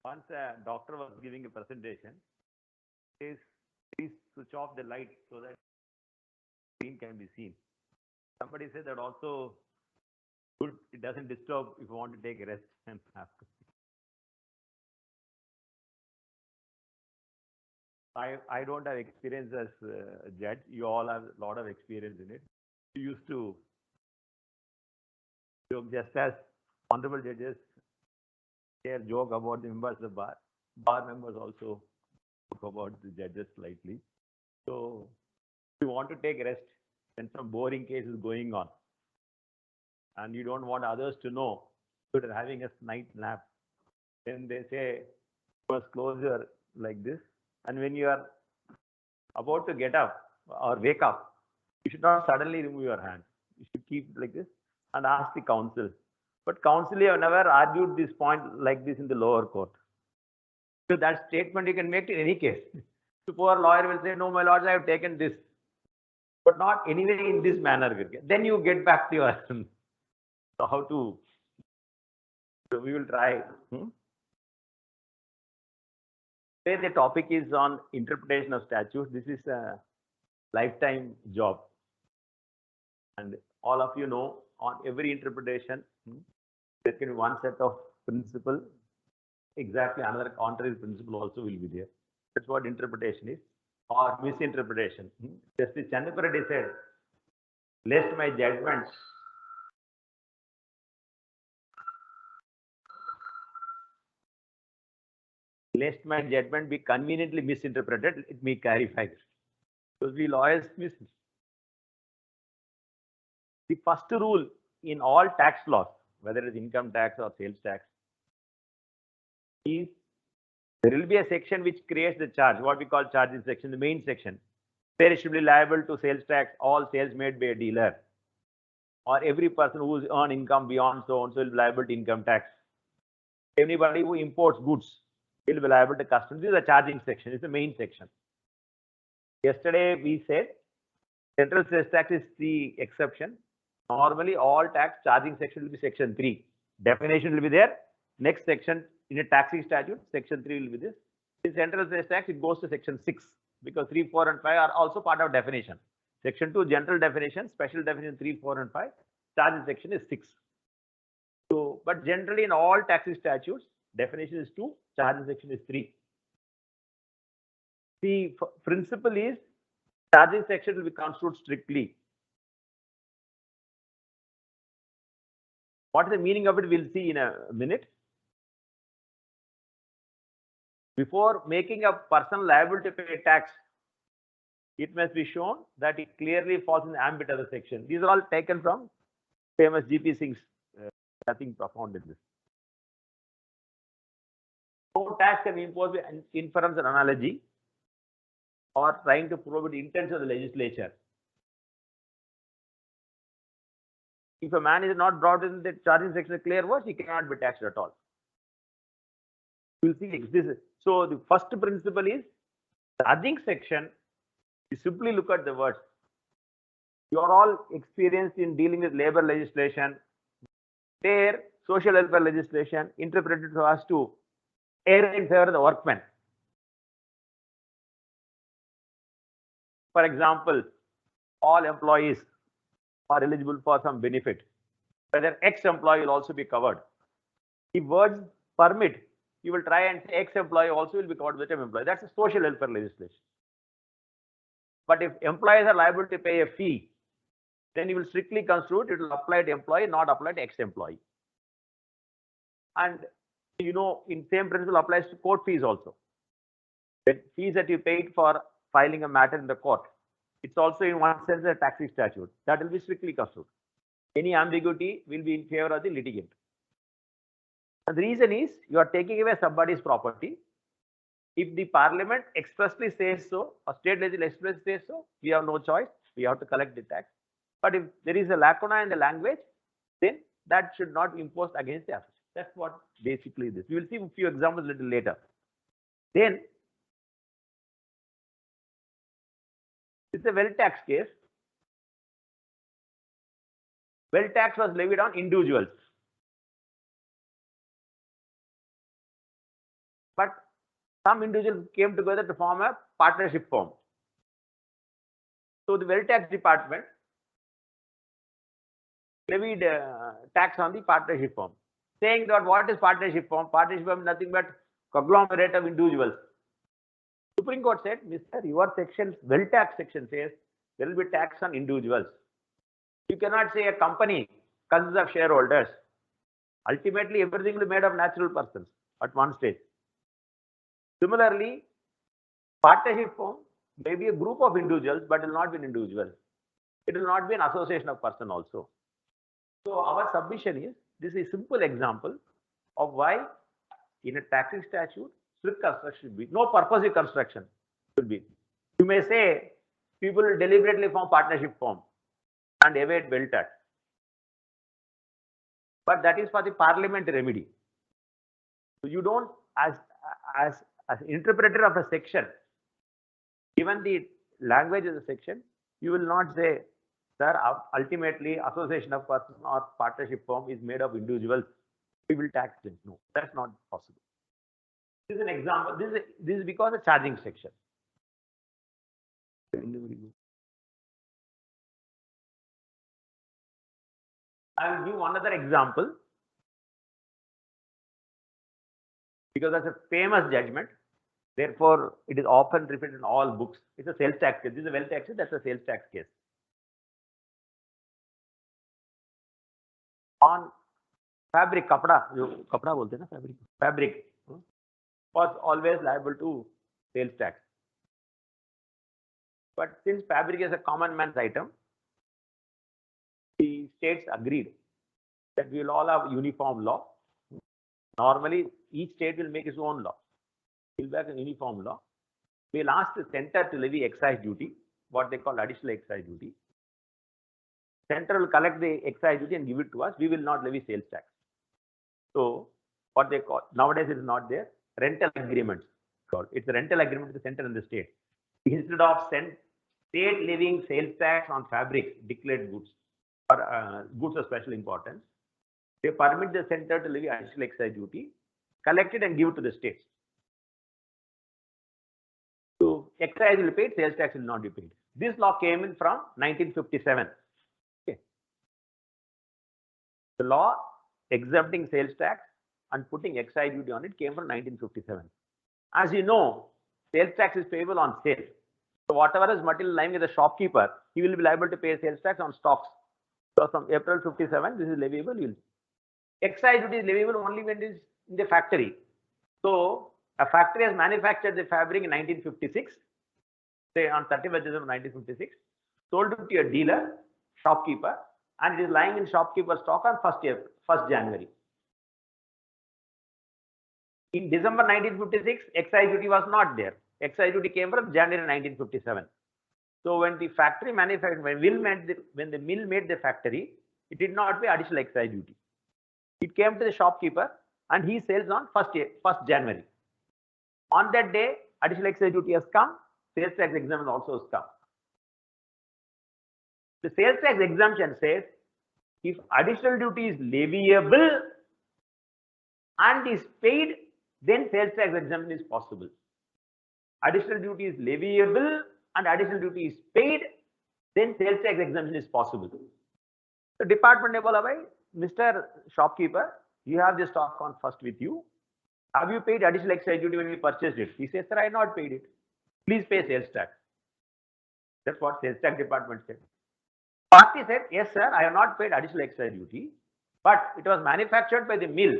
Once a doctor was giving a presentation, says, please switch off the light so that screen can be seen. Somebody said that also good, it doesn't disturb if you want to take a rest and have to. I don't have experience as a judge. You all have a lot of experience in it. You used to joke just as honorable judges share joke about the members of the bar. Bar members also joke about the judges slightly. So if you want to take rest when some boring case is going on and you don't want others to know you're having a night nap, then they say first close your like this. And when you are about to get up or wake up, you should not suddenly remove your hand. You should keep like this and ask the counsel. But counsel have never argued this point like this in the lower court. So that statement you can make in any case. The poor lawyer will say, no, my lords, I have taken this, but not anyway in this manner. Then you get back to your so how to. So we will try. Today the topic is on interpretation of statutes. This is a lifetime job, and all of you know on every interpretation there can be one set of principle. Exactly another contrary principle also will be there. That's what interpretation is, or misinterpretation. Justice Chandrakar Reddy said, lest my judgment be conveniently misinterpreted, let me clarify this. Because we lawyers miss it. The first rule in all tax laws, whether it is income tax or sales tax, is there will be a section which creates the charge, what we call charges section, the main section. There should be liable to sales tax all sales made by a dealer, or every person who is earn income beyond so and so will be liable to income tax. Anybody who imports goods will be liable to customs. This is the charging section, it's the main section. Yesterday we said central sales tax is the exception. Normally all tax charging section will be section 3. Definition will be there. Next section in a taxing statute, section 3 will be this. In central sales tax, it goes to section 6 because 3, 4, and 5 are also part of definition. Section 2, general definition, special definition 3, 4, and 5. Charging section is 6. So, but generally in all taxing statutes, definition is 2, charging section is 3. The principle is charging section will be construed strictly. What is the meaning of it? We'll see in a minute. Before making a person liable to pay tax, it must be shown that it clearly falls in the ambit of the section. These are all taken from famous G.P. Singh's nothing profound in this. No tax can be imposed by inference and analogy or trying to prove the intent of the legislature. If a man is not brought in the charging section of clear words, he cannot be taxed at all. You will see this. So the first principle is charging section. You simply look at the words. You are all experienced in dealing with labor legislation. There, social welfare legislation interpreted so as to err in favor of the workmen. For example, all employees are eligible for some benefit. Whether ex-employee will also be covered. If words permit, you will try and say ex-employee also will be covered with an employee. That's a social welfare legislation. But if employees are liable to pay a fee, then you will strictly construe it will apply to employee, not apply to ex-employee. And you know, in same principle applies to court fees also. The fees that you paid for filing a matter in the court, it's also in one sense a taxing statute. That will be strictly construed. Any ambiguity will be in favor of the litigant. And the reason is you are taking away somebody's property. If the parliament expressly says so, or state legislature expressly says so, we have no choice. We have to collect the tax. But if there is a lacuna in the language, then that should not be imposed against the association. That's what basically this. We will see a few examples a little later. Then, it's a wealth tax case. Wealth tax was levied on individuals. some individuals came together to form a partnership firm. So the wealth tax department levied tax on the partnership firm, saying that what is partnership firm? Partnership firm is nothing but conglomerate of individuals. Supreme Court said, Mr. Your section, wealth tax section says there will be tax on individuals. You cannot say a company consists of shareholders. Ultimately, everything will be made of natural persons at one stage. Similarly, partnership firm may be a group of individuals, but it will not be an individual. It will not be an association of person also. So our submission is, this is a simple example of why in a taxing statute, strict construction should be, no purposive construction should be. You may say people will deliberately form partnership firm and evade wealth tax. But that is for the parliament remedy. So you don't, as interpreter of a section, given the language of the section, you will not say, sir, ultimately association of persons or partnership firm is made of individuals. We will tax them. No, that's not possible. This is an example. This is because of charging section. I will give another example because that's a famous judgment. Therefore, it is often repeated in all books. It's a sales tax case. This is a wealth tax case. That's a sales tax case. On fabric, kapda bolte na, fabric was always liable to sales tax. But since fabric is a common man's item, the states agreed that we will all have uniform law. Normally, each state will make its own law. We'll have a uniform law. We'll ask the center to levy excise duty, what they call additional excise duty. Center will collect the excise duty and give it to us. We will not levy sales tax. So what they call, nowadays it is not there, rental agreements. It's a rental agreement with the center and the state. Instead of state levying sales tax on fabrics, declared goods, or goods of special importance, they permit the center to levy additional excise duty, collect it and give it to the states. So excise will be paid, sales tax will not be paid. This law came in from 1957. Okay. The law exempting sales tax and putting excise duty on it came from 1957. As you know, sales tax is payable on sale. So whatever is material lying with the shopkeeper, he will be liable to pay sales tax on stocks. So from April 57, this is leviable. Excise duty is leviable only when it is in the factory. So a factory has manufactured the fabric in 1956, say on 31st December 1956, sold it to a dealer, shopkeeper, and it is lying in shopkeeper stock on 1st January. In December 1956, excise duty was not there. Excise duty came from January 1957. So when the factory manufactured, when the mill made the factory, it did not pay additional excise duty. It came to the shopkeeper and he sells on 1st January. On that day, additional excise duty has come, sales tax exemption also has come. The sales tax exemption says if additional duty is leviable and is paid, then sales tax exemption is possible. Additional duty is leviable and additional duty is paid, then sales tax exemption is possible. The department will say, Mr. Shopkeeper, you have the stock on first with you. Have you paid additional excise duty when you purchased it? He says, sir, I have not paid it. Please pay sales tax. That's what sales tax department said. Party said, yes, sir, I have not paid additional excise duty, but it was manufactured by the mill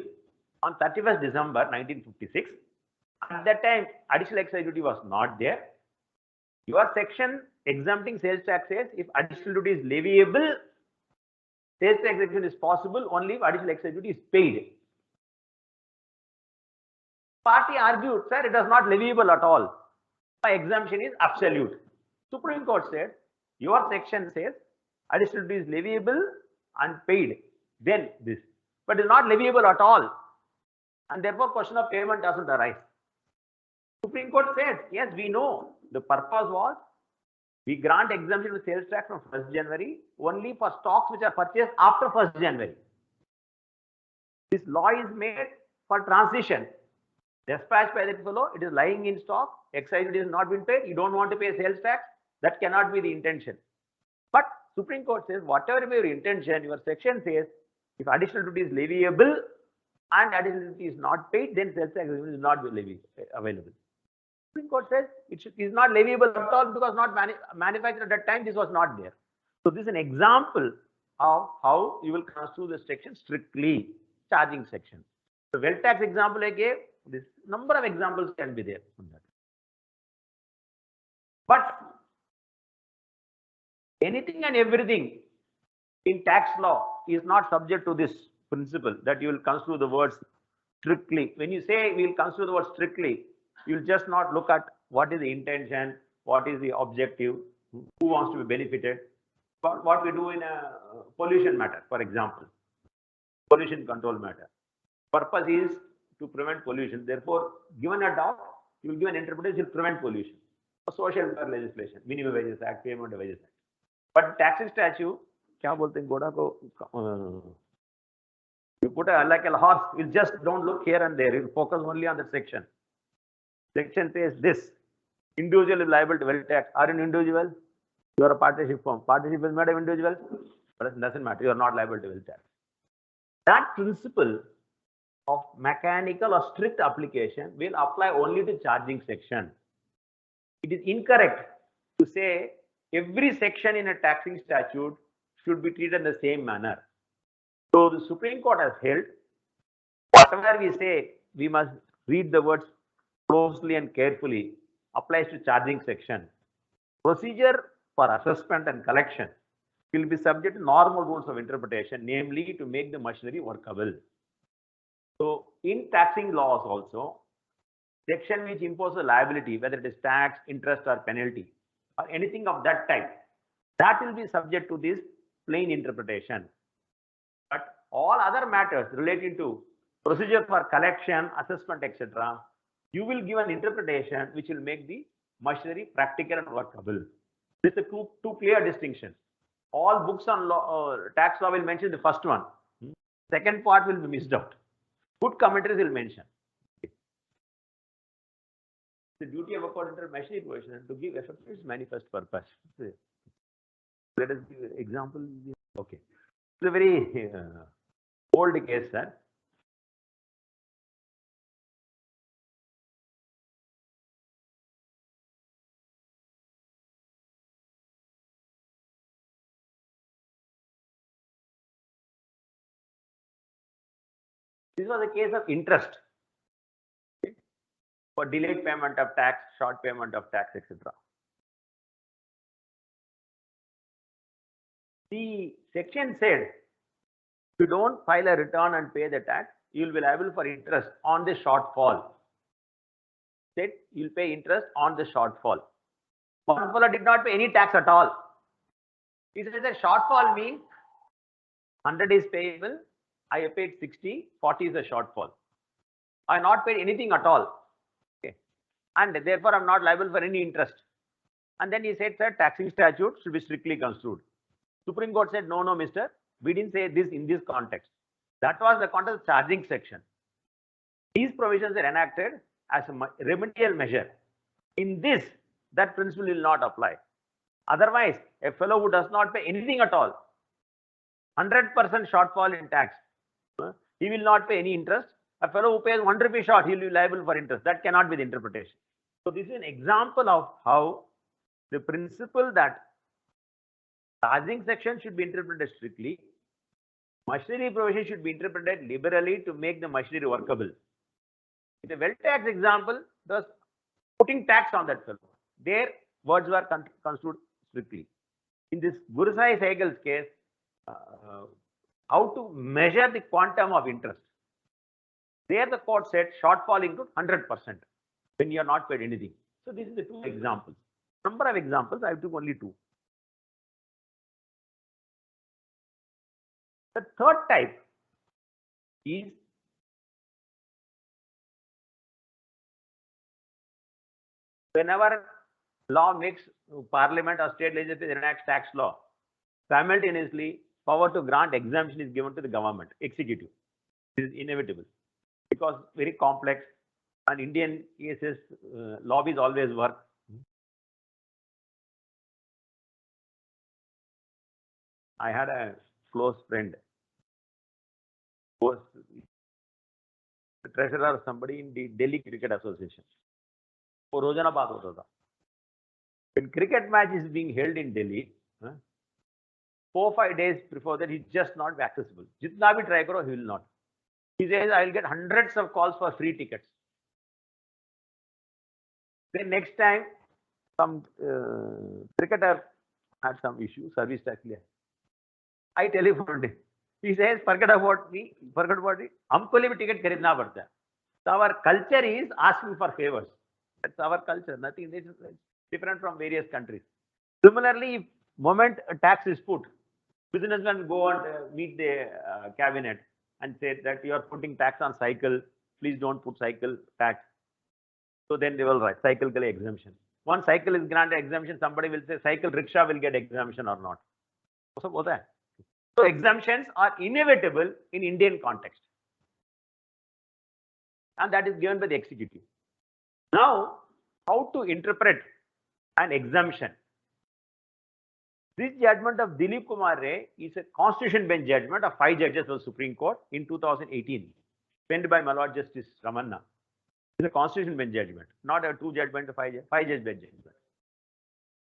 on 31st December 1956. At that time, additional excise duty was not there. Your section exempting sales tax says if additional duty is leviable, sales tax exemption is possible only if additional excise duty is paid. Party argued, sir, it is not leviable at all. My exemption is absolute. Supreme Court said, your section says additional duty is leviable and paid. Then this. But it is not leviable at all. And therefore, question of payment doesn't arise. Supreme Court said, yes, we know. The purpose was, we grant exemption to sales tax from 1st January only for stocks which are purchased after 1st January. This law is made for transition. dispatched by that fellow, it is lying in stock, excise duty has not been paid, you don't want to pay sales tax, that cannot be the intention. But Supreme Court says, whatever be your intention, your section says, if additional duty is leviable and additional duty is not paid, then sales tax is not available. Supreme Court says it is not leviable at all because not manufactured at that time, this was not there. So this is an example of how you will construe the section strictly, charging section. The wealth tax example I gave, this number of examples can be there on that. But anything and everything in tax law is not subject to this principle that you will construe the words strictly. When you say we will construe the word strictly, you will just not look at what is the intention, what is the objective, who wants to be benefited. But what we do in a pollution matter, for example, pollution control matter. Purpose is to prevent pollution. Therefore, given a doubt, you will give an interpretation to prevent pollution. Social legislation, Minimum Wages Act, Payment of Wages Act. But taxing statute, क्या बोलते हैं घोड़ा को? You put a like a horse, you just don't look here and there. You focus only on the section. Section says this: individual is liable to wealth tax. Are you an individual? You are a partnership firm. Partnership is made of individual, but it doesn't matter. You are not liable to wealth tax. That principle of mechanical or strict application will apply only to charging section. It is incorrect to say every section in a taxing statute should be treated in the same manner. So the Supreme Court has held, whatever we say, we must read the words closely and carefully, applies to charging section. Procedure for assessment and collection will be subject to normal rules of interpretation, namely to make the machinery workable. So in taxing laws also, section which imposes liability, whether it is tax, interest or penalty, or anything of that type, that will be subject to this plain interpretation. But all other matters relating to procedure for collection, assessment, etc., you will give an interpretation which will make the machinery practical and workable. This is two clear distinctions. All books on law, tax law will mention the first one. Second part will be missed out. Good commentaries will mention. The duty of a court under machinery provision to give effect to its manifest purpose. Let us give an example. Okay. It's a very old case, sir. This was a case of interest for delayed payment of tax, short payment of tax, etc. The section said, if you don't file a return and pay the tax, you will be liable for interest on the shortfall. Said you will pay interest on the shortfall. One fellow did not pay any tax at all. He said the shortfall means 100 is payable, I paid 60, 40 is the shortfall. I have not paid anything at all. Okay. And therefore, I am not liable for any interest. And then he said, sir, taxing statute should be strictly construed. Supreme Court said, no, mister, we didn't say this in this context. That was the context of charging section. These provisions are enacted as a remedial measure. In this, that principle will not apply. Otherwise, a fellow who does not pay anything at all, 100% shortfall in tax, he will not pay any interest. A fellow who pays 1 rupee short, he will be liable for interest. That cannot be the interpretation. So this is an example of how the principle that charging section should be interpreted strictly, machinery provision should be interpreted liberally to make the machinery workable. In the wealth tax example, thus putting tax on that fellow, their words were construed strictly. In this Gursai Segal's case, how to measure the quantum of interest. There the court said shortfall include 100% when you are not paid anything. So this is the two examples. Number of examples, I took only two. The third type is whenever law makes parliament or state legislature enacts tax law, simultaneously power to grant exemption is given to the government, executive. This is inevitable because very complex. And Indian cases, lobbies always work. I had a close friend who was the treasurer of somebody in the Delhi Cricket Association. वो रोजाना बात होता था. When cricket match is being held in Delhi, 4-5 days before that, he's just not accessible. जितना भी try करो, he will not. He says, I will get hundreds of calls for free tickets. Then next time, some cricketer had some issue, service tax clear. I telephoned him. He says, forget about me, forget about it. हमको लिए भी ticket खरीदना पड़ता है. So our culture is asking for favors. That's our culture. Nothing different from various countries. Similarly, if moment a tax is put, businessmen go and meet the cabinet and say that you are putting tax on cycle. Please don't put cycle tax. So then they will write cycle exemption. Once cycle is granted exemption, somebody will say cycle rickshaw will get exemption or not. So exemptions are inevitable in Indian context. And that is given by the executive. Now, how to interpret an exemption? This judgment of Dilip Kumar Ray is a constitution bench judgment of 5 judges of the Supreme Court in 2018, penned by my Lord Justice Ramanna. It's a constitution bench judgment, not a 2 judgment, a 5 judge bench judgment.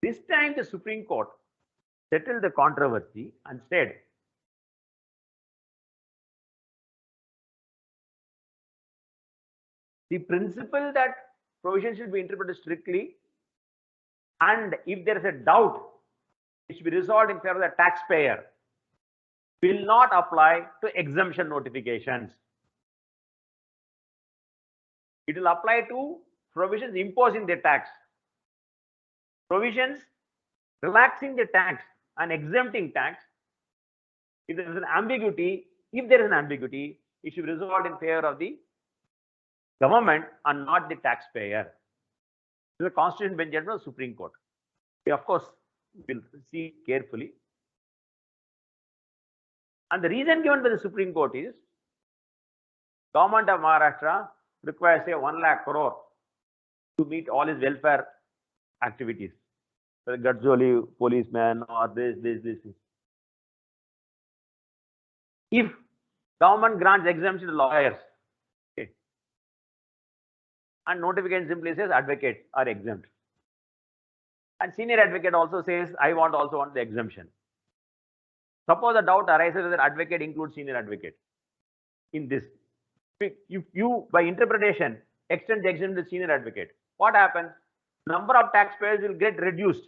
This time the Supreme Court settled the controversy and said, the principle that provision should be interpreted strictly, and if there is a doubt, it should be resolved in favor of the taxpayer, will not apply to exemption notifications. It will apply to provisions imposing the tax. Provisions relaxing the tax and exempting tax. If there is an ambiguity, it should be resolved in favor of the government and not the taxpayer. This is a constitution bench judgment of the Supreme Court. We of course will see carefully. And the reason given by the Supreme Court is government of Maharashtra requires say 1 lakh crore to meet all his welfare activities. The Gadzoli policeman or this. If government grants exemption to lawyers, okay, and notification simply says advocates are exempt, and senior advocate also says I also want the exemption. Suppose a doubt arises that advocate includes senior advocate in this. If you by interpretation extend the exemption to senior advocate, what happens? Number of taxpayers will get reduced.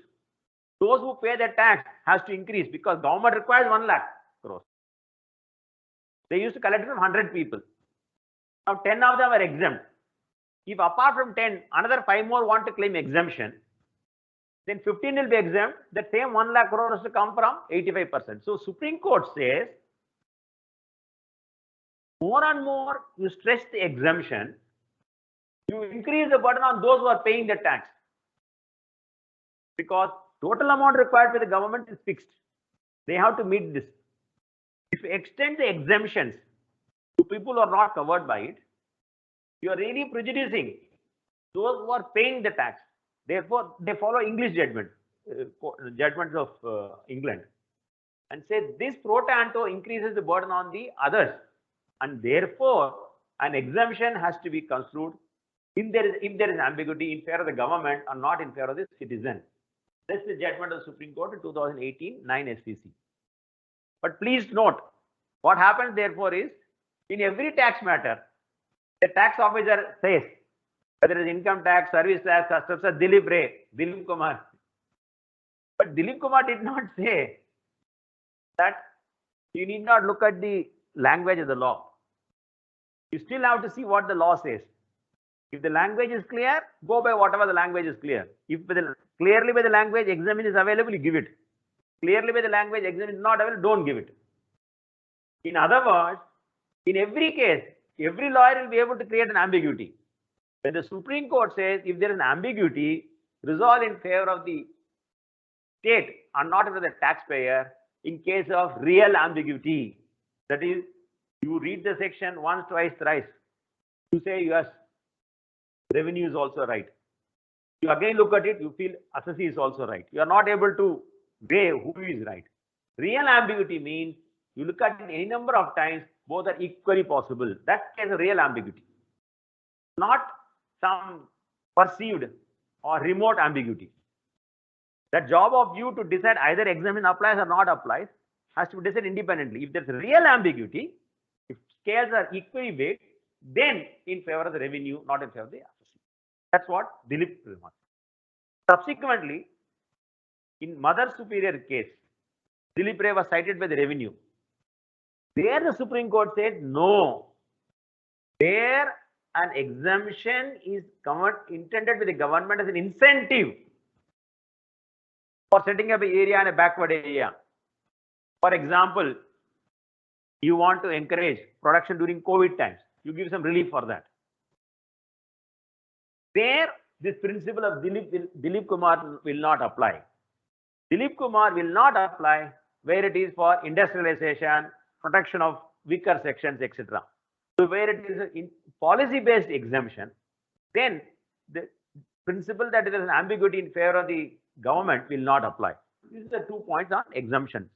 Those who pay the tax has to increase because government requires 1 lakh crores. They used to collect from 100 people. Now 10 of them are exempt. If apart from 10, another 5 more want to claim exemption, then 15 will be exempt. The same 1 lakh crore has to come from 85%. So Supreme Court says, more and more you stress the exemption, you increase the burden on those who are paying the tax. Because total amount required by the government is fixed. They have to meet this. If you extend the exemptions to people who are not covered by it, you are really prejudicing those who are paying the tax. Therefore, they follow English judgment, judgments of England, and say this pro tanto increases the burden on the others, and therefore an exemption has to be construed if there is ambiguity in favor of the government and not in favor of the citizen. This is the judgment of the Supreme Court in 2018, 9 SCC. But please note, what happens therefore is, in every tax matter, the tax officer says, whether it is income tax, service tax, customs tax, Dilip Kumar. But Dilip Kumar did not say that you need not look at the language of the law. You still have to see what the law says. If the language is clear, go by whatever the language is clear. If clearly by the language exemption is available, you give it. Clearly by the language exemption is not available, don't give it. In other words, in every case, every lawyer will be able to create an ambiguity. When the Supreme Court says if there is an ambiguity, resolve in favor of the state and not of the taxpayer in case of real ambiguity. That is, you read the section once, twice, thrice. You say yes, revenue is also right. You again look at it, you feel assessee is also right. You are not able to weigh who is right. Real ambiguity means you look at it any number of times, both are equally possible. That is a real ambiguity, not some perceived or remote ambiguity. The job of you to decide either exemption applies or not applies has to be decided independently. If there's real ambiguity, if scales are equally weighed, then in favor of the revenue, not in favor of the assessee. That's what Dilip remarked. Subsequently, in Mother Superior case, Dilip Ray was cited by the revenue. There the Supreme Court said no. There an exemption is intended by the government as an incentive for setting up an area in a backward area. For example, you want to encourage production during COVID times. You give some relief for that. There, this principle of Dilip Kumar will not apply. Dilip Kumar will not apply where it is for industrialization, protection of weaker sections, etc. So where it is in policy-based exemption, then the principle that there is an ambiguity in favor of the government will not apply. These are the 2 points on exemptions.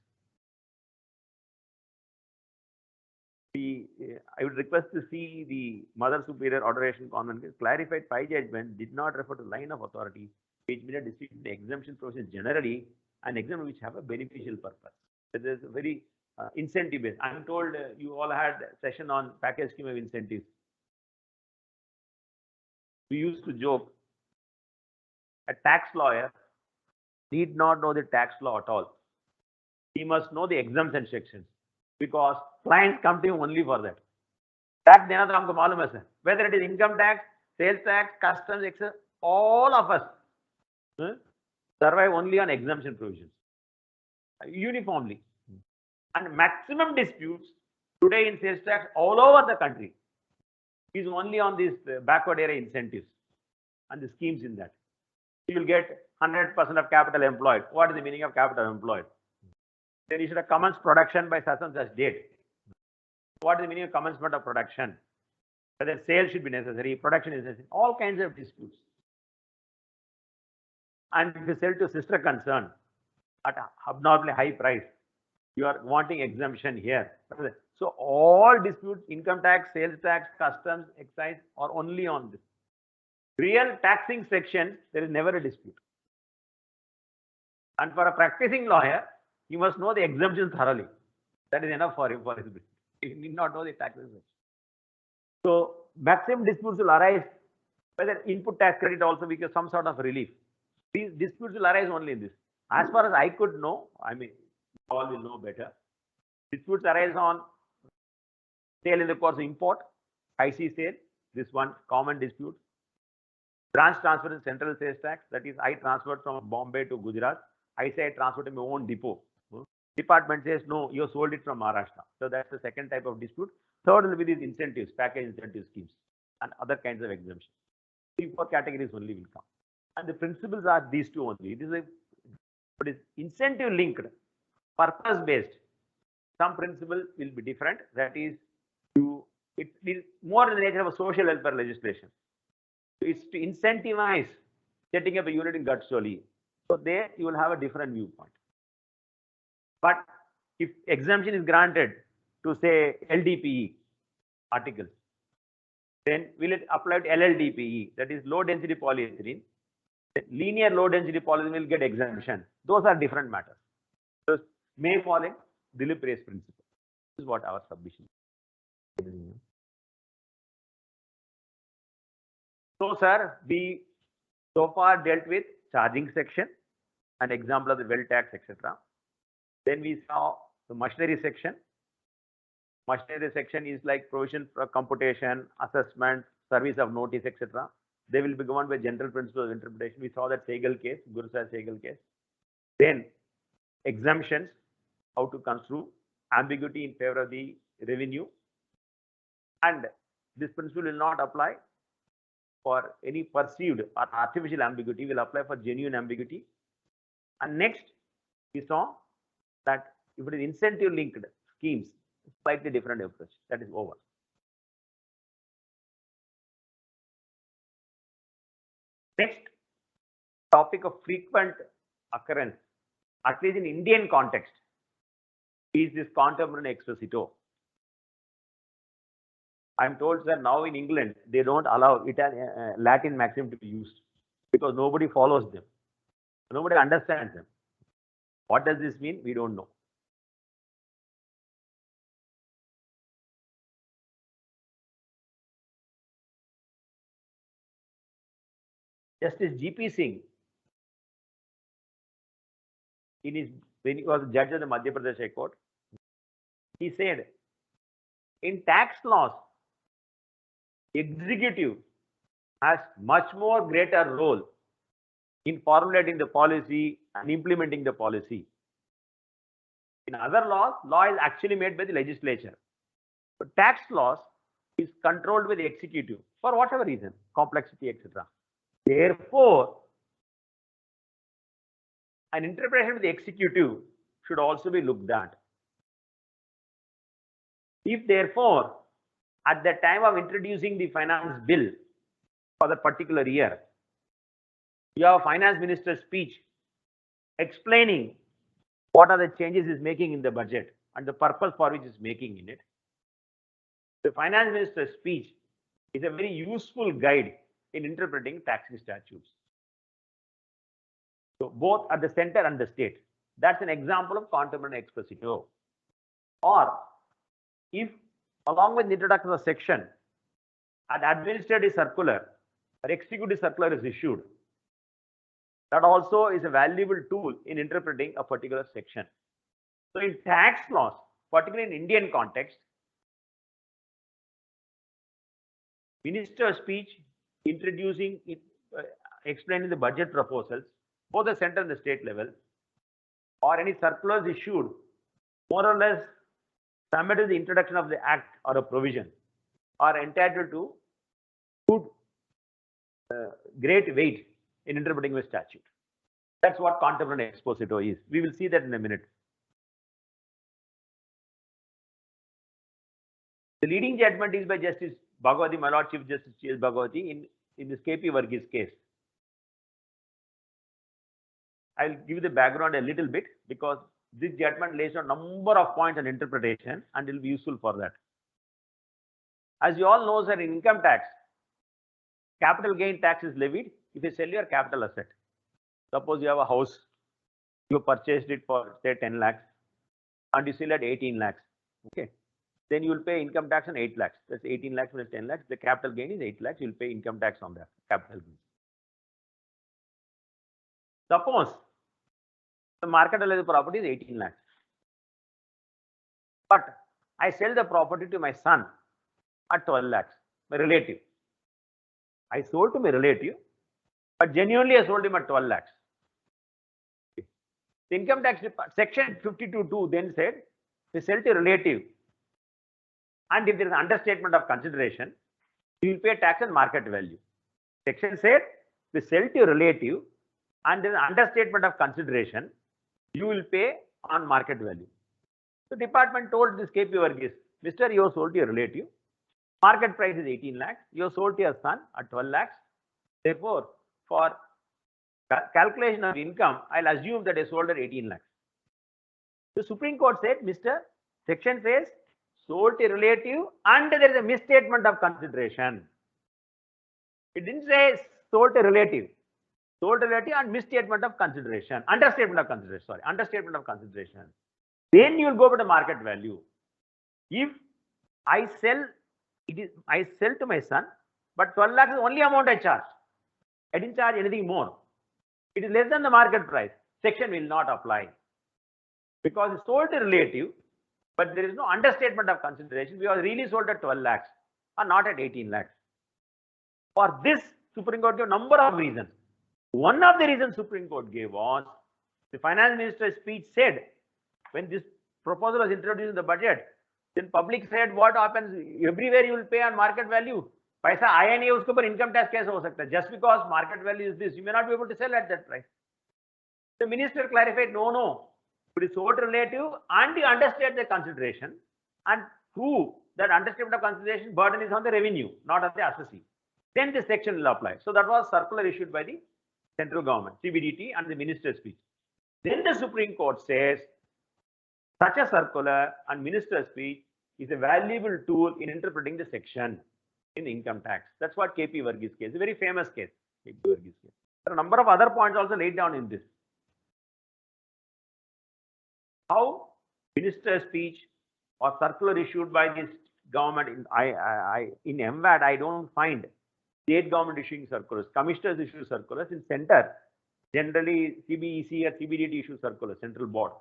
I would request to see the Mother Superior Adoration Convent case. Clarified Pi judgment did not refer to line of authority, which made a distinction the exemption provisions generally and exemption which have a beneficial purpose. There is a very incentive based. I'm told you all had a session on package scheme of incentives. We used to joke, a tax lawyer need not know the tax law at all. He must know the exemption sections because clients come to him only for that. Tax देना तो हमको मालूम है sir. Whether it is income tax, sales tax, customs, etc., all of us survive only on exemption provisions uniformly. And maximum disputes today in sales tax all over the country is only on these backward area incentives and the schemes in that. You will get 100% of capital employed. What is the meaning of capital employed? Then you should have commenced production by such and such date. What is the meaning of commencement of production? Whether sales should be necessary, production is necessary, all kinds of disputes. And if you sell to sister concern at an abnormally high price, you are wanting exemption here. So all disputes, income tax, sales tax, customs, excise are only on this. Real taxing section, there is never a dispute. And for a practicing lawyer, you must know the exemption thoroughly. That is enough for him for his business. You need not know the taxes. So maximum disputes will arise, whether input tax credit also because some sort of relief. These disputes will arise only in this. As far as I could know, I mean, all will know better. Disputes arise on sale in the course of import, IC sale, this one common dispute. Branch transfer in central sales tax, that is I transferred from Bombay to Gujarat. I say I transferred to my own depot. Department says no, you sold it from Maharashtra. So that's the second type of dispute. Third will be these incentives, package incentive schemes and other kinds of exemptions. 3-4 categories only will come. And the principles are these two only. It is incentive linked, purpose based. Some principle will be different. That is, it is more in the nature of a social welfare legislation. It's to incentivize setting up a unit in Gadcholi. So there you will have a different viewpoint. But if exemption is granted to say LDPE articles, then will it apply to LLDPE, that is low density polyethylene? Linear low density polyethylene will get exemption. Those are different matters. So may fall in Dilip Ray's principle. This is what our submission is. So sir, we so far dealt with charging section, an example of the well tax, etc. Then we saw the machinery section. Machinery section is like provision for computation, assessment, service of notice, etc. They will be governed by general principles of interpretation. We saw that Sehgal case, Guru Sahib Sehgal case. Then exemptions, how to construe, ambiguity in favor of the revenue. And this principle will not apply for any perceived or artificial ambiguity, will apply for genuine ambiguity. And next, we saw that if it is incentive linked schemes, slightly different approach. That is over. Next topic of frequent occurrence, at least in Indian context, is this contemporary exposito. I'm told that now in England, they don't allow Latin maxim to be used because nobody follows them. Nobody understands them. What does this mean? We don't know. Justice G.P. Singh, when he was judge of the Madhya Pradesh High Court, he said, in tax laws, executive has much more greater role in formulating the policy and implementing the policy. In other laws, law is actually made by the legislature. But tax laws is controlled by the executive for whatever reason, complexity, etc. Therefore, an interpretation of the executive should also be looked at. If therefore, at the time of introducing the finance bill for the particular year, you have a finance minister's speech explaining what are the changes he's making in the budget and the purpose for which he's making in it. The finance minister's speech is a very useful guide in interpreting taxing statutes. So both at the center and the state. That's an example of contemporary exposito. Or if along with the introduction of the section, an administrative circular or executive circular is issued, that also is a valuable tool in interpreting a particular section. So in tax laws, particularly in Indian context, minister's speech introducing it, explaining the budget proposals, both the center and the state level, or any circulars issued, more or less submitted to the introduction of the act or a provision, are entitled to great weight in interpreting the statute. That's what contemporary exposito is. We will see that in a minute. The leading judgment is by Justice Bhagwati, my Lord Chief Justice C.S. Bhagwati, in this K.P. Varghese case. I'll give you the background a little bit because this judgment lays a number of points on interpretation and it will be useful for that. As you all know, sir, in income tax, capital gain tax is levied if you sell your capital asset. Suppose you have a house, you purchased it for say 10 lakhs and you sell at 18 lakhs. Okay. Then you will pay income tax on 8 lakhs. That's 18 lakhs minus 10 lakhs. The capital gain is 8 lakhs. You will pay income tax on that capital gain. Suppose the market value of the property is 18 lakhs. But I sell the property to my son at 12 lakhs, my relative. I sold to my relative, but genuinely I sold him at 12 lakhs. The income tax section 52(2) then said, we sell to relative. And if there is an understatement of consideration, you will pay tax on market value. Section said, we sell to relative and there is an understatement of consideration, you will pay on market value. The department told this K.P. Varghese, Mr. You have sold to your relative, market price is 18 lakhs, you have sold to your son at 12 lakhs. Therefore, for calculation of income, I'll assume that I sold at 18 lakhs. The Supreme Court said, Mr. Section says, sold to relative and there is a misstatement of consideration. It didn't say sold to relative. Sold to relative and misstatement of consideration. Understatement of consideration, sorry. Understatement of consideration. Then you will go by the market value. If I sell, I sell to my son, but 12 lakhs is the only amount I charge. I didn't charge anything more. It is less than the market price. Section will not apply. Because it's sold to relative, but there is no understatement of consideration. We are really sold at 12 lakhs and not at 18 lakhs. For this, Supreme Court gave a number of reasons. One of the reasons Supreme Court gave was the finance minister's speech said, when this proposal was introduced in the budget, then public said, what happens? Everywhere you will pay on market value. Paisa आया नहीं उसके ऊपर income tax कैसे हो सकता है? Just because market value is this, you may not be able to sell at that price. The minister clarified, no. It is sold relative and you understate the consideration and prove that understatement of consideration burden is on the revenue, not on the assessee. then this section will apply. So that was circular issued by the central government, CBDT, and the minister's speech. Then the Supreme Court says such a circular and minister's speech is a valuable tool in interpreting the section in income tax. That's what KP Varghese case, a very famous case, KP Varghese case. There are a number of other points also laid down in this. How minister's speech or circular issued by this government in MVAT, I don't find state government issuing circulars. Commissioners issue circulars. In center, generally CBEC or CBDT issue circulars, central board.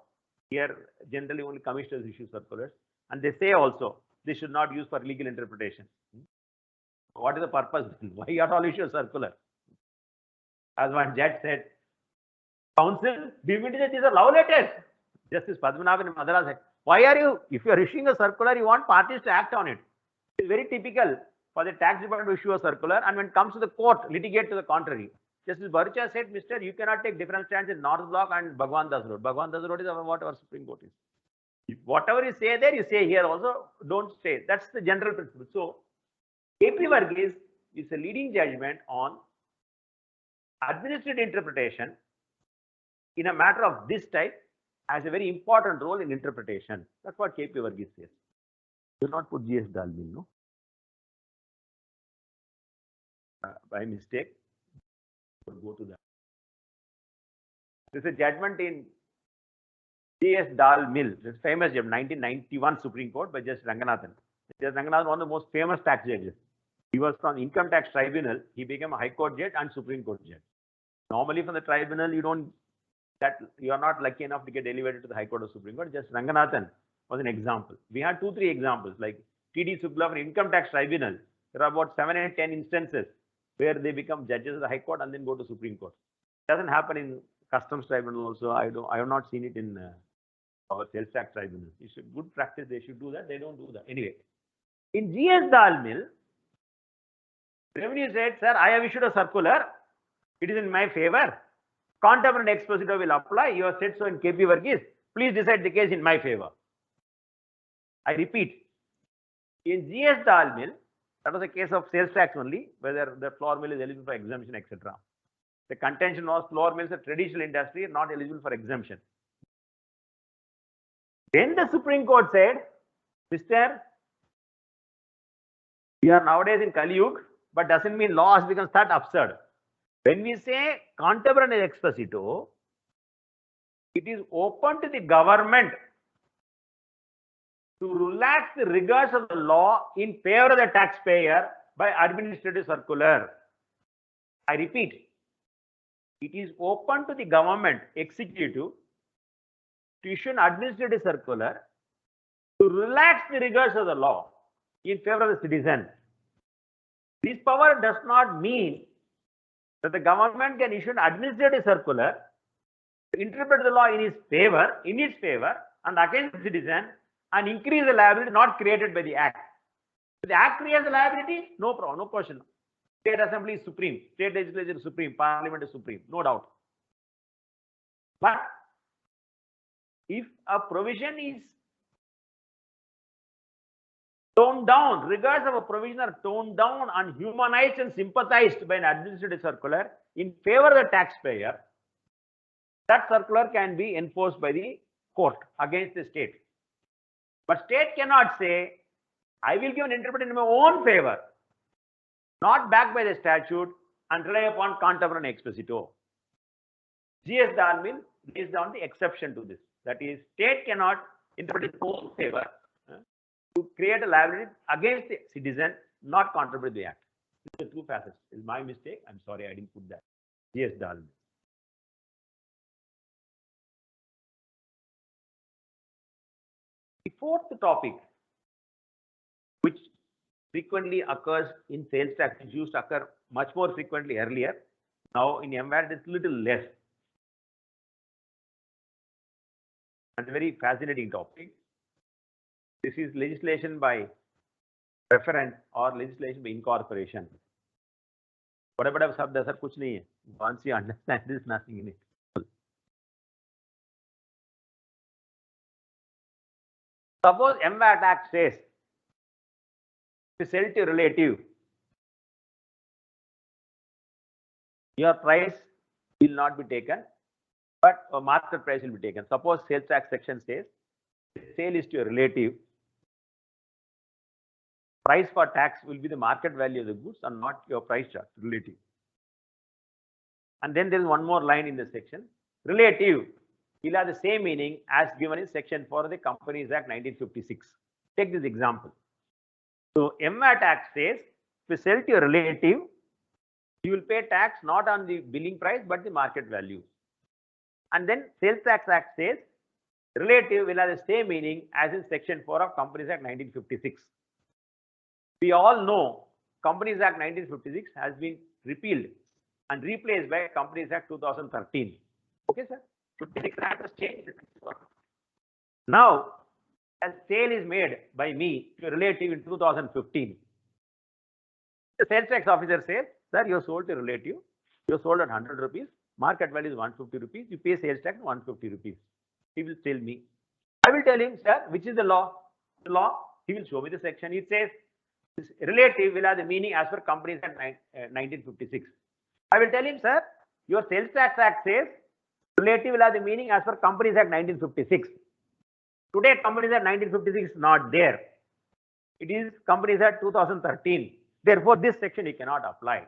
Here, generally only commissioners issue circulars. And they say also, they should not use for legal interpretation. What is the purpose? Why at all issue a circular? As one judge said, counsel, these are love letters. Justice Padmanabhan in Madras said, why are you, if you are issuing a circular, you want parties to act on it. It's very typical for the tax department to issue a circular, and when it comes to the court, litigate to the contrary. Justice Bharucha said, Mister, you cannot take different stands in North Block and Bhagwan Das Road. Bhagwan Das Road is what our Supreme Court is. If whatever you say there, you say here also, don't say. That's the general principle. So, KP Varghese is a leading judgment on administrative interpretation in a matter of this type has a very important role in interpretation. That's what KP Varghese says. Do not put GS Dalmil, no? By mistake. Go to that. This is a judgment in GS Dalmil. This famous judgment, 1991 Supreme Court by Justice Ranganathan. Justice Ranganathan, one of the most famous tax judges. He was from Income Tax Tribunal. He became a High Court judge and Supreme Court judge. Normally, from the tribunal, you are not lucky enough to get elevated to the High Court or Supreme Court. Just Ranganathan was an example. We had 2-3 examples like T.D. Sugla from Income Tax Tribunal. There are about 7 and 10 instances where they become judges of the High Court and then go to Supreme Court. It doesn't happen in Customs Tribunal also. I have not seen it in our Sales Tax Tribunal. It's a good practice. They should do that. They don't do that. Anyway, in GS Dalmil, Revenue said, sir, I have issued a circular. It is in my favor. Contemporary exposito will apply. You have said so in KP Varghese. Please decide the case in my favor. I repeat, in GS Dalmil, that was a case of sales tax only, whether the flour mill is eligible for exemption, etc. The contention was flour mills are traditional industry, not eligible for exemption. Then the Supreme Court said, Mister, we are nowadays in Kali Yuga, but doesn't mean law has become that absurd. When we say contemporary exposito, it is open to the government to relax the rigors of the law in favor of the taxpayer by administrative circular. I repeat, it is open to the government executive to issue an administrative circular to relax the rigors of the law in favor of the citizen. This power does not mean that the government can issue an administrative circular to interpret the law in its favor and against the citizen and increase the liability not created by the act. If the act creates the liability, no problem, no question. State assembly is supreme, state legislature is supreme, parliament is supreme, no doubt. But if a provision is toned down, regards of a provision are toned down and humanized and sympathized by an administrative circular in favor of the taxpayer, that circular can be enforced by the court against the state. But state cannot say, I will give an interpretation in my own favor, not backed by the statute and rely upon contemporary exposito. GS Dalmil lays down the exception to this. That is, state cannot interpret in its own favor to create a liability against the citizen, not contrary to the act. These are two facets. It's my mistake. I'm sorry, I didn't put that. GS Dalmil. The fourth topic, which frequently occurs in sales tax, it used to occur much more frequently earlier. Now in MVAT, it's little less. And a very fascinating topic. This is legislation by reference or legislation by incorporation. Whatever sab there, kuch nahi hai. Once you understand, there is nothing in it. Suppose MVAT Act says to sell to relative, your price will not be taken, but a market price will be taken. Suppose sales tax section says sale is to a relative. Price for tax will be the market value of the goods and not your price chart, relative. And then there is one more line in the section. Relative will have the same meaning as given in section 4 of the Companies Act 1956. Take this example. So MVAT Act says, if you sell to a relative, you will pay tax not on the billing price but the market value. And then Sales Tax Act says, relative will have the same meaning as in section 4 of Companies Act 1956. We all know Companies Act 1956 has been repealed and replaced by Companies Act 2013. Okay, sir? 56 Act has changed. Now, a sale is made by me to a relative in 2015. The sales tax officer says, sir, you sold to a relative, you sold at 100 rupees, market value is 150 rupees, you pay sales tax 150 rupees. He will tell me. I will tell him, sir, which is the law? The law, he will show me the section. It says, this relative will have the meaning as per Companies Act 1956. I will tell him, sir, your Sales Tax Act says relative will have the meaning as per Companies Act 1956. Today, Companies Act 1956 is not there. It is Companies Act 2013. Therefore, this section you cannot apply.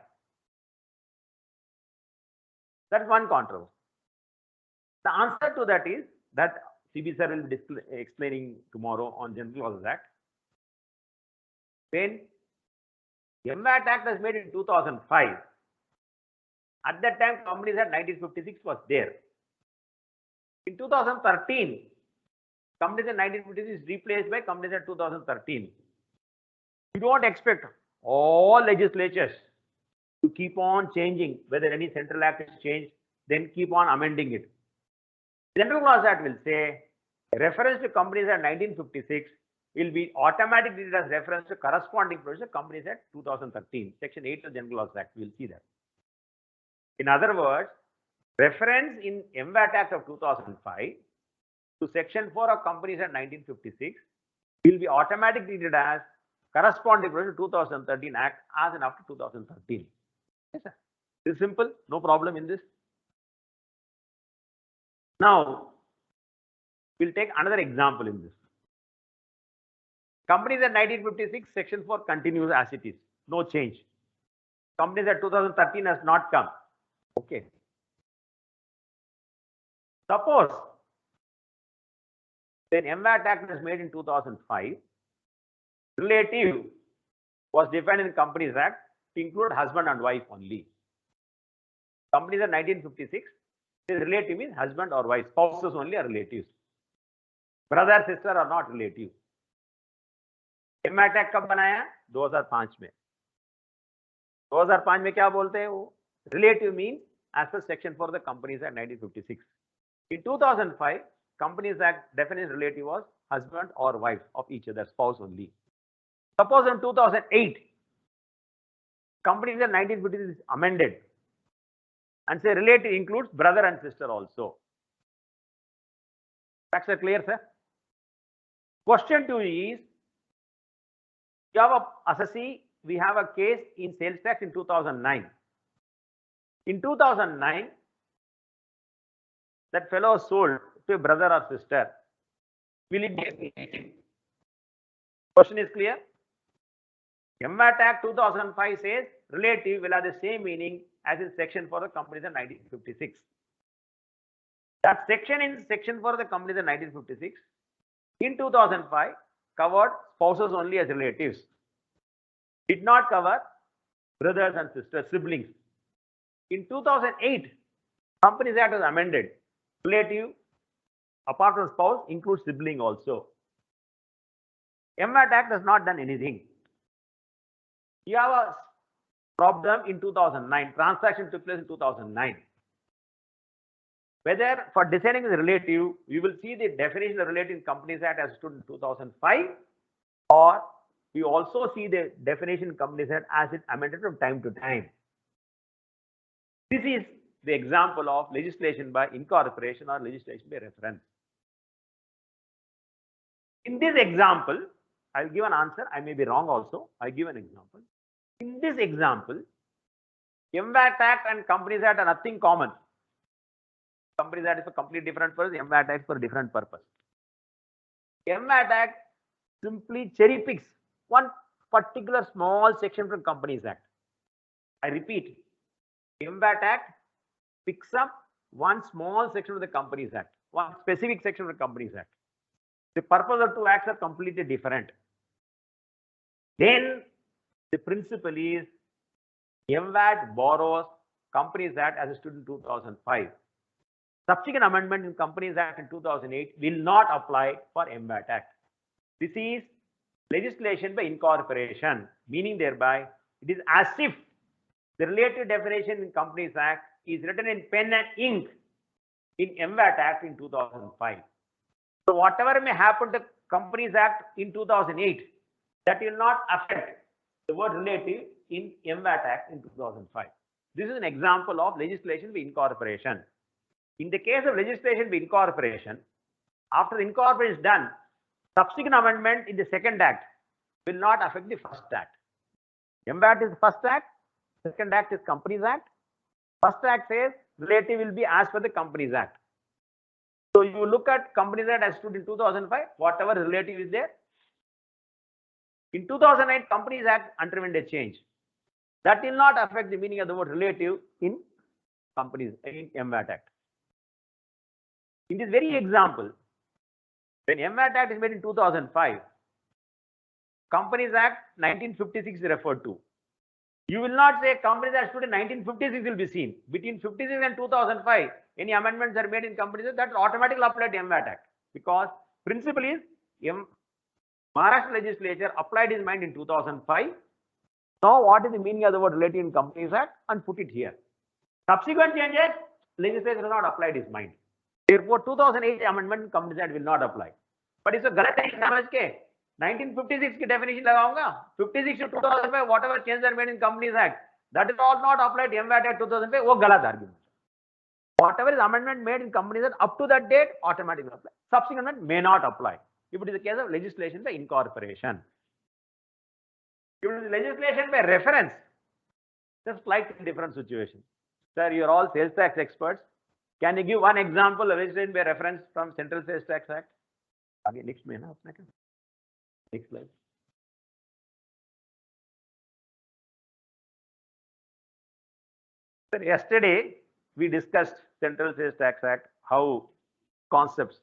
That's one controversy. The answer to that is that CB sir will be explaining tomorrow on General Laws Act. When MVAT Act was made in 2005, at that time Companies Act 1956 was there. In 2013, Companies Act 1956 is replaced by Companies Act 2013. You don't expect all legislatures to keep on changing, whether any central act is changed, then keep on amending it. General Laws Act will say reference to Companies Act 1956 will be automatically treated as reference to corresponding provision of Companies Act 2013, Section 8 of General Laws Act. We will see that. In other words, reference in MVAT Act of 2005 to Section 4 of Companies Act 1956 will be automatically treated as corresponding provision to 2013 Act as and after 2013. Yes, sir. This is simple, no problem in this. Now, we'll take another example in this. Companies Act 1956, Section 4 continues as it is, no change. Companies Act 2013 has not come. Okay. Suppose when MVAT Act was made in 2005, relative was defined in Companies Act to include husband and wife only. Companies Act 1956, the relative means husband or wife, spouses only are relatives. Brother, sister are not relatives. MVAT Act कब बनाया? 2005 में. 2005 में क्या बोलते हैं वो? Relative means as per Section 4 of the Companies Act 1956. In 2005, Companies Act definition relative was husband or wife of each other, spouse only. Suppose in 2008, Companies Act 1956 is amended and say relative includes brother and sister also. Facts are clear, sir? Question 2 is, you have a assessee, we have a case in sales tax in 2009. In 2009, that fellow sold to a brother or sister. Will it be? Question is clear? MVAT Act 2005 says relative will have the same meaning as in Section 4 of the Companies Act 1956. That section in Section 4 of the Companies Act 1956 in 2005 covered spouses only as relatives. Did not cover brothers and sisters, siblings. In 2008, Companies Act was amended. Relative, apart from spouse, includes sibling also. MVAT Act has not done anything. You have a problem in 2009. Transaction took place in 2009. Whether for deciding the relative, you will see the definition of relative in Companies Act as stood in 2005, or you also see the definition in Companies Act as it amended from time to time. This is the example of legislation by incorporation or legislation by reference. In this example, I'll give an answer. I may be wrong also. I give an example. In this example, MVAT Act and Companies Act are nothing common. Companies Act is for completely different purpose. MVAT Act for a different purpose. MVAT Act simply cherry picks one particular small section from Companies Act. I repeat, MVAT Act picks up one small section of the Companies Act, one specific section of the Companies Act. The purpose of two acts are completely different. Then the principle is MVAT borrows Companies Act as it stood in 2005. Subsequent amendment in Companies Act in 2008 will not apply for MVAT Act. This is legislation by incorporation, meaning thereby it is as if the related definition in Companies Act is written in pen and ink in MVAT Act in 2005. So whatever may happen to Companies Act in 2008, that will not affect the word relative in MVAT Act in 2005. This is an example of legislation by incorporation. In the case of legislation by incorporation, after the incorporation is done, subsequent amendment in the second act will not affect the first act. MVAT is the first act, second act is Companies Act. First act says relative will be as per the Companies Act. So you look at Companies Act as stood in 2005, whatever relative is there. In 2008, Companies Act underwent a change. That will not affect the meaning of the word relative in Companies in MVAT Act. In this very example, when MVAT Act is made in 2005, Companies Act 1956 is referred to. You will not say Companies Act stood in 1956 will be seen. Between 56 and 2005, any amendments are made in Companies Act, that will automatically apply to MVAT Act, because principle is Maharashtra legislature applied his mind in 2005. Now what is the meaning of the word relative in Companies Act and put it here. Subsequent changes, legislature has not applied his mind. Therefore 2008 amendment in Companies Act will not apply. But इसको गलत तरीके समझ के 1956 की definition लगाऊंगा, 56 to 2005 whatever changes are made in Companies Act, that is all not applied to MVAT Act 2005, वो गलत argument. Whatever is amendment made in Companies Act up to that date automatically apply. Subsequent amendment may not apply. If it is the case of legislation by incorporation. If it is legislation by reference, it's a slightly different situation. Sir, you are all sales tax experts. Can you give one example of legislation by reference from Central Sales Tax Act? Again, next next slide. Sir, yesterday we discussed Central Sales Tax Act, how concepts,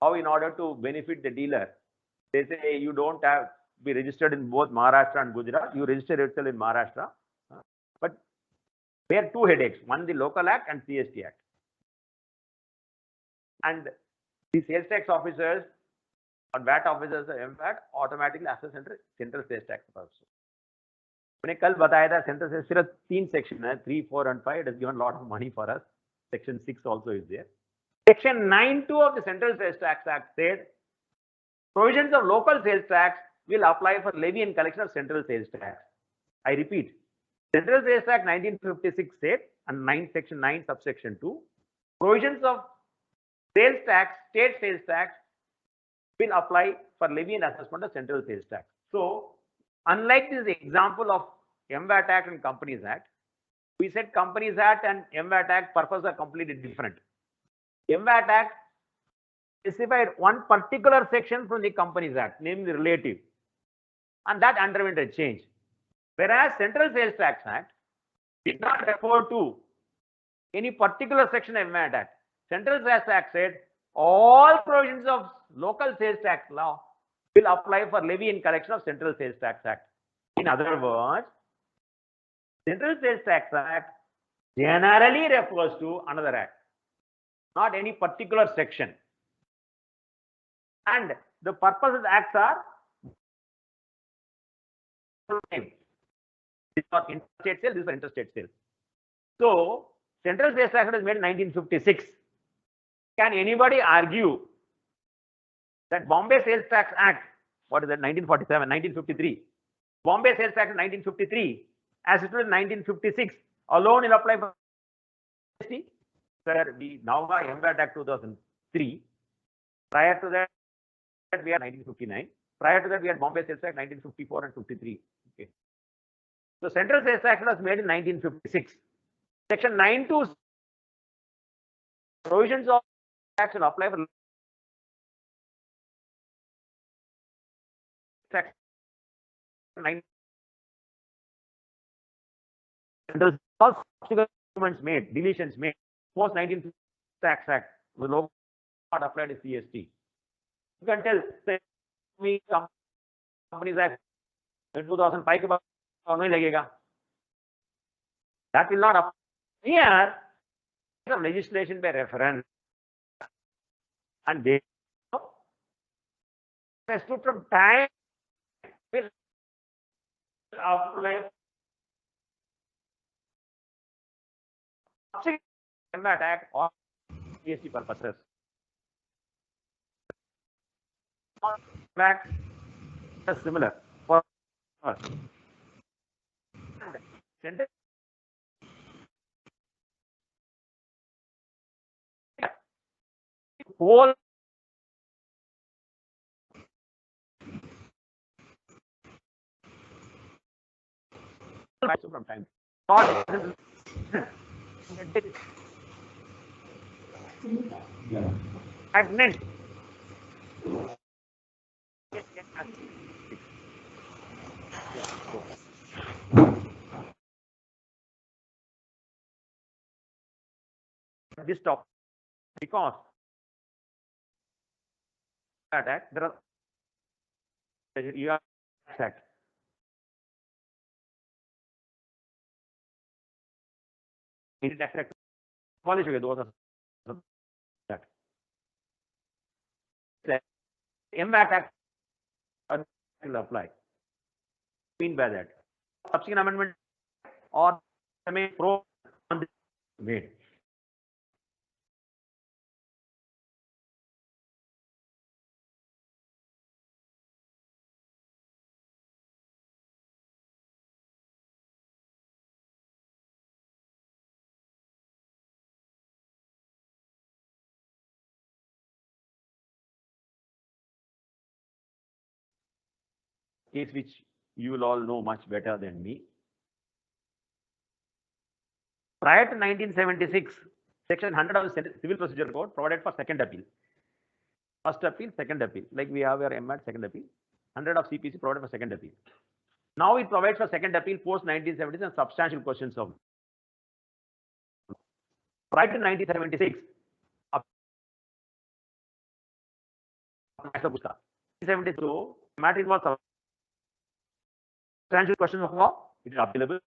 how in order to benefit the dealer, they say you don't have to be registered in both Maharashtra and Gujarat, you register yourself in Maharashtra. But there are two headaches, one the local act and CST Act. And the sales tax officers or VAT officers of MVAT automatically access Central Sales Tax also. मैंने कल बताया था central sales सिर्फ 3 section है, 3, 4 and 5. It has given a lot of money for us. Section 6 also is there. Section 9(2) of the Central Sales Tax Act said provisions of local sales tax will apply for levy and collection of central sales tax. I repeat, Central Sales Tax 1956 said, and section 9 subsection 2, provisions of sales tax, state sales tax will apply for levy and assessment of central sales tax. So unlike this example of MVAT Act and Companies Act, we said Companies Act and MVAT Act purpose are completely different. MVAT Act specified one particular section from the Companies Act, namely relative, and that underwent a change. Whereas Central Sales Tax Act did not refer to any particular section of MVAT Act. Central Sales Tax said all provisions of local sales tax law will apply for levy and collection of Central Sales Tax Act. In other words, Central Sales Tax Act generally refers to another act, not any particular section. And the purpose of the acts are same. This for interstate sales, this for interstate sales. So, Central Sales Tax Act was made in 1956. Can anybody argue that Bombay Sales Tax Act, what is that, 1947, 1953, Bombay Sales Tax 1953, as it was in 1956, alone will apply for GST? Sir, we now have MVAT Act 2003. Prior to that, we had 1959. Prior to that, we had Bombay Sales Act 1954 and 53. Okay. So Central Sales Act was made in 1956. Section 9(2) provisions of act will apply for Section 9. Central all subsequent made, deletions made post 1956 Tax Act. The law not applied to CST. You can tell say me Companies Act in 2005 के बाद नहीं लगेगा. That will not apply. Here, some legislation by reference, and they stood from time will apply attack or GST purposes. Fact is similar for whole from time. Stagnant. This topic because attack there are you are attack. It attack. Polish those that. Impact act will apply. Mean by that subsequent amendment or pro made. Case which you will all know much better than me. Prior to 1976, Section 100 of the Civil Procedure Code provided for second appeal. First appeal, second appeal. Like we have our MAT second appeal. 100 of CPC provided for second appeal. Now it provides for second appeal post 1976 and substantial questions of. Prior to 1976, 1972, MAT involves substantial questions of law. It is available.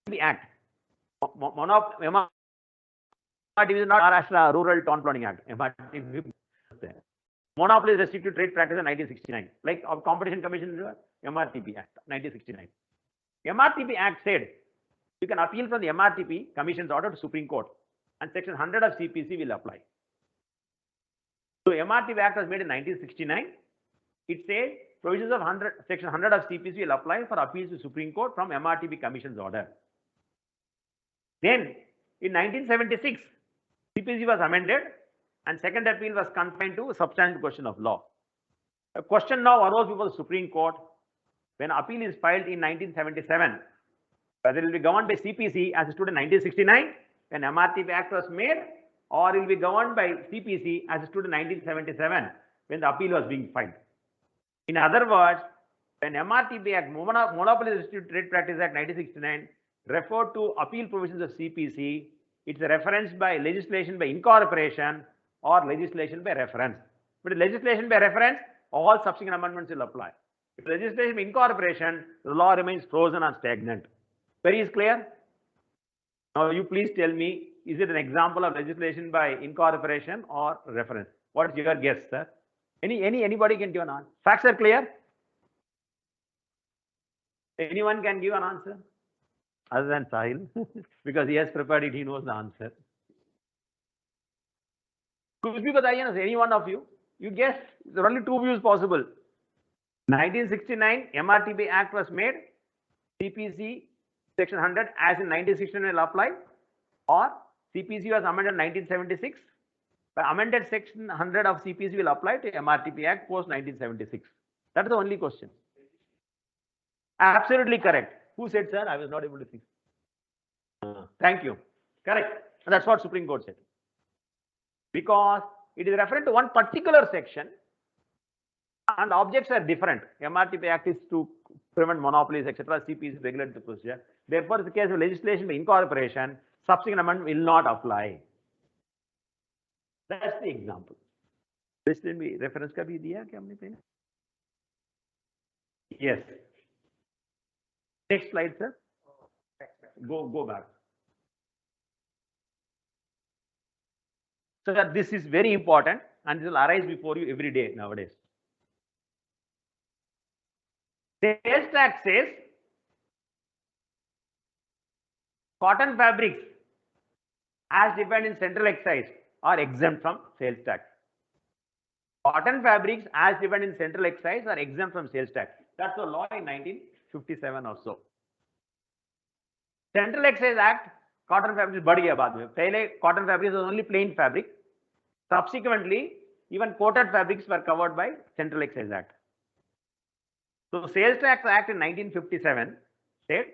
The Act. MRTP is not Maharashtra Rural Town Planning Act. Monopoly is restricted trade practice in 1969. Like our Competition Commission, MRTP Act, 1969. MRTP Act said you can appeal from the MRTP Commission's order to Supreme Court, and Section 100 of CPC will apply. So MRTP Act was made in 1969. It says provisions of Section 100 of CPC will apply for appeals to Supreme Court from MRTP Commission's order. Then in 1976, CPC was amended and second appeal was confined to a substantial question of law. A question now arose before the Supreme Court when appeal is filed in 1977, whether it will be governed by CPC as it stood in 1969 when MRTP Act was made, or it will be governed by CPC as it stood in 1977 when the appeal was being filed. In other words, when MRTP Act, Monopoly Restricted Trade Practice Act 1969, referred to appeal provisions of CPC, it's a reference by legislation by incorporation or legislation by reference. But legislation by reference, all subsequent amendments will apply. If legislation by incorporation, the law remains frozen and stagnant. Very is clear? Now you please tell me, is it an example of legislation by incorporation or reference? What is your guess, sir? Anybody can give an answer. Facts are clear? Anyone can give an answer? Other than Sahil, because he has prepared it, he knows the answer. कुछ भी बताइए ना, any one of you. You guess, there are only two views possible. 1969 MRTP Act was made, CPC section 100 as in 1969 will apply, or CPC was amended in 1976. The amended section 100 of CPC will apply to MRTP Act post 1976. That's the only question. Absolutely correct. Who said, sir? I was not able to see. Thank you. Correct. And that's what Supreme Court said. Because it is referring to one particular section and objects are different. MRTP Act is to prevent monopolies, etc. CPC is regulated the procedure. Therefore, in the case of legislation by incorporation, subsequent amendment will not apply. That's the example. This में reference का भी दिया क्या हमने पहले? Yes. Next slide, sir. Go back. So that this is very important and it will arise before you every day nowadays. Sales tax says cotton fabrics as defined in central excise are exempt from sales tax. Cotton fabrics as defined in central excise are exempt from sales tax. That's the law in 1957 or so. Central Excise Act, cotton fabrics बढ़ गया बाद में. पहले cotton fabrics was only plain fabric. Subsequently, even coated fabrics were covered by Central Excise Act. So, Sales Tax Act in 1957 said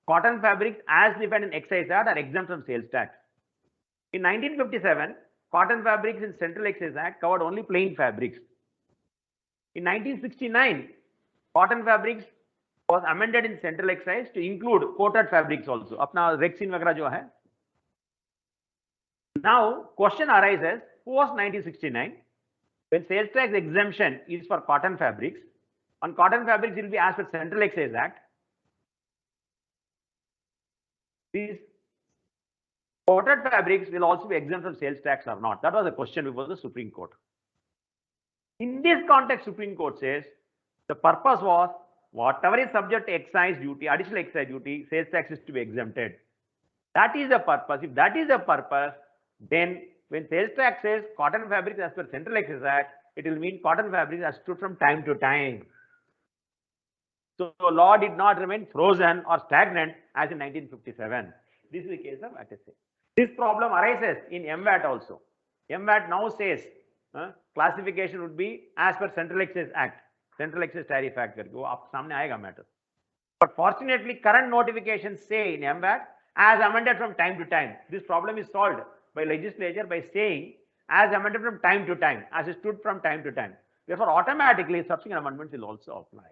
cotton fabrics as defined in Excise Act are exempt from sales tax. In 1957, cotton fabrics in Central Excise Act covered only plain fabrics. In 1969, cotton fabrics was amended in Central Excise to include coated fabrics also. अपना Rexin वगैरह जो है. Now, question arises, post 1969, when sales tax exemption is for cotton fabrics, on cotton fabrics will be as per Central Excise Act. These coated fabrics will also be exempt from sales tax or not. That was the question before the Supreme Court. In this context, Supreme Court says the purpose was whatever is subject to excise duty, additional excise duty, sales tax is to be exempted. That is the purpose. If that is the purpose, then when sales tax says cotton fabrics as per Central Excise Act, it will mean cotton fabrics are stood from time to time. So law did not remain frozen or stagnant as in 1957. This is the case of attestation. This problem arises in MVAT also. MVAT now says classification would be as per Central Excise Act, Central Excise Tariff Act करके वो आप सामने आएगा matter. But fortunately, current notifications say in MVAT as amended from time to time. This problem is solved by legislature by saying as amended from time to time, as it stood from time to time. Therefore, automatically subsequent amendments will also apply.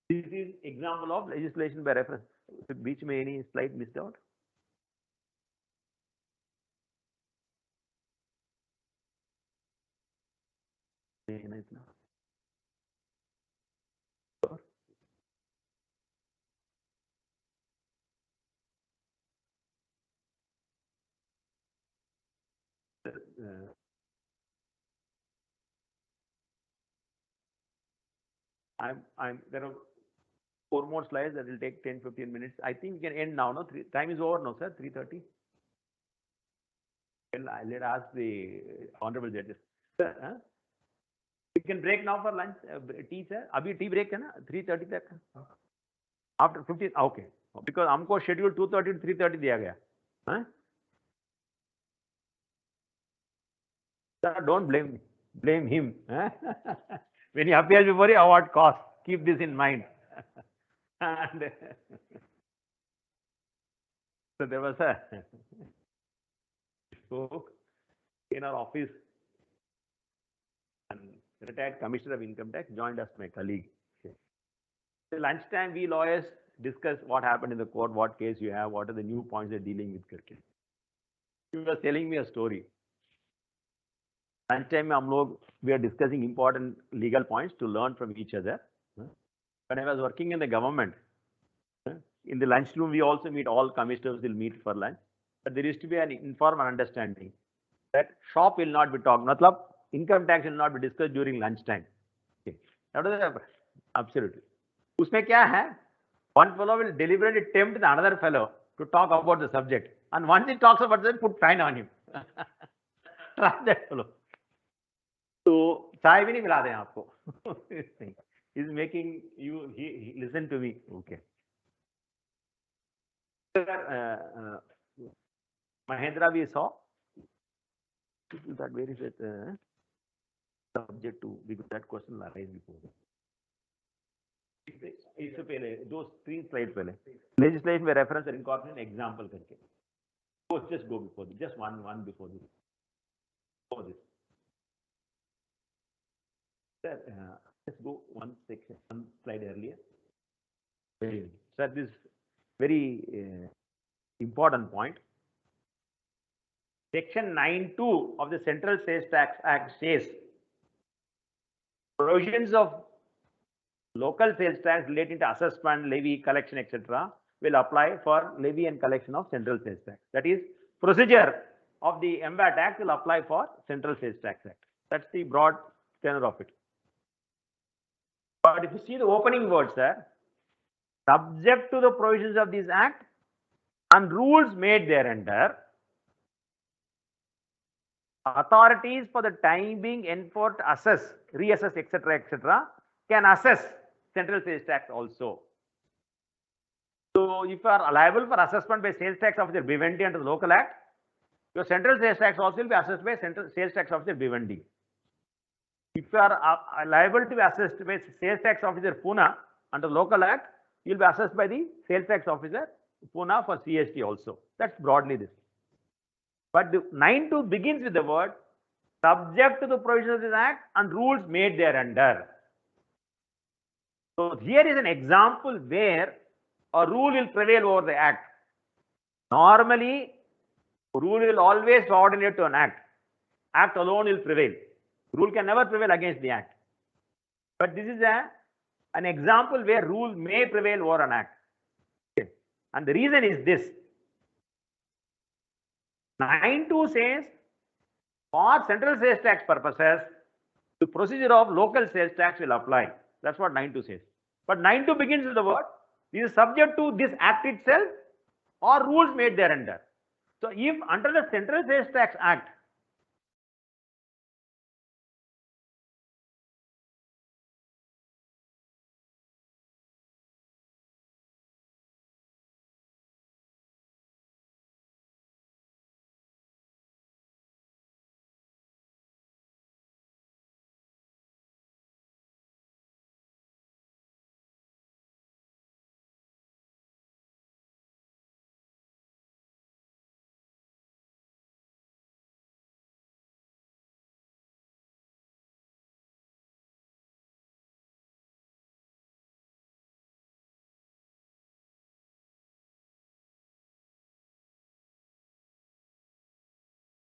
This is example of legislation by reference. Which may any slide missed out? There are 4 more slides that will take 10-15 minutes. I think we can end now. No, time is over now, sir. 3:30. Well, let ask the honorable judges. Sir, we can break now for lunch. Tea, sir. Abhi tea break है ना? 3:30 तक. After 15. Okay. Because हमको schedule 2:30 to 3:30 दिया गया. Sir, don't blame me. Blame him. When he appears before you, award cost. Keep this in mind. And so there was a spoke in our office, and retired commissioner of income tax joined us, my colleague. At lunchtime, we lawyers discuss what happened in the court, what case you have, what are the new points they're dealing with. He was telling me a story. Lunchtime, we are discussing important legal points to learn from each other. When I was working in the government, in the lunchroom, we also meet, all commissioners will meet for lunch. But there used to be an informal understanding that shop will not be talked. Matlab, income tax will not be discussed during lunchtime. Okay. Absolutely. Usme kya hai? One fellow will deliberately tempt another fellow to talk about the subject. And once he talks about it, put fine on him. Try that fellow. तो चाय भी नहीं मिला दें आपको. He's making you he listen to me. Okay. Mahendra, we saw that where is it subject to because that question will arise before. इससे पहले दो 3 स्लाइड पहले legislation में reference और incorporate example करके. Just go before this. Just one before this. Before this. Sir, let's go one slide earlier. Sir, this very important point. Section 9(2) of the Central Sales Tax Act says provisions of local sales tax relating to assessment, levy, collection, etc. will apply for levy and collection of central sales tax. That is, procedure of the MVAT Act will apply for Central Sales Tax Act. That's the broad tenor of it. But if you see the opening words, sir, subject to the provisions of this Act and rules made thereunder, authorities for the time being enforce, assess, reassess, etc., can assess central sales tax also. So, if you are liable for assessment by sales tax officer Bhiwandi under the local act, your central sales tax also will be assessed by central sales tax officer Bhiwandi. If you are liable to be assessed by sales tax officer Pune under the local act, you will be assessed by the sales tax officer Pune for CST also. That's broadly this. But the 9(2) begins with the word subject to the provisions of this act and rules made thereunder. So here is an example where a rule will prevail over the act. Normally, rule will always subordinate to an act. Act alone will prevail. Rule can never prevail against the act. But this is an example where rule may prevail over an act. Okay. And the reason is this. 9(2) says for central sales tax purposes, the procedure of local sales tax will apply. That's what 9(2) says. But 9(2) begins with the word, this is subject to this act itself or rules made thereunder. So, if under the Central Sales Tax Act,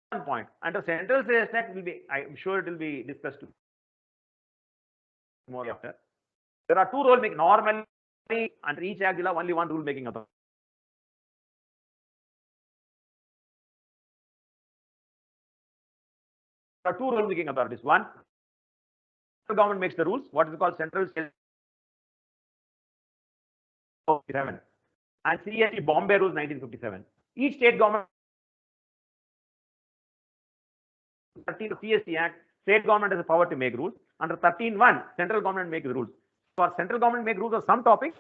one point under Central Sales Tax will be, I am sure it will be discussed more after. There are two rule making. Normally, under each act, you have only one rule making authority. There are two rule making authorities. One, the government makes the rules. What is called Central Sales Tax 57 and CST Bombay Rules 1957. Each state government 13 CST Act, state government has the power to make rules. Under 13(1), central government makes the rules. For central government make rules of some topics,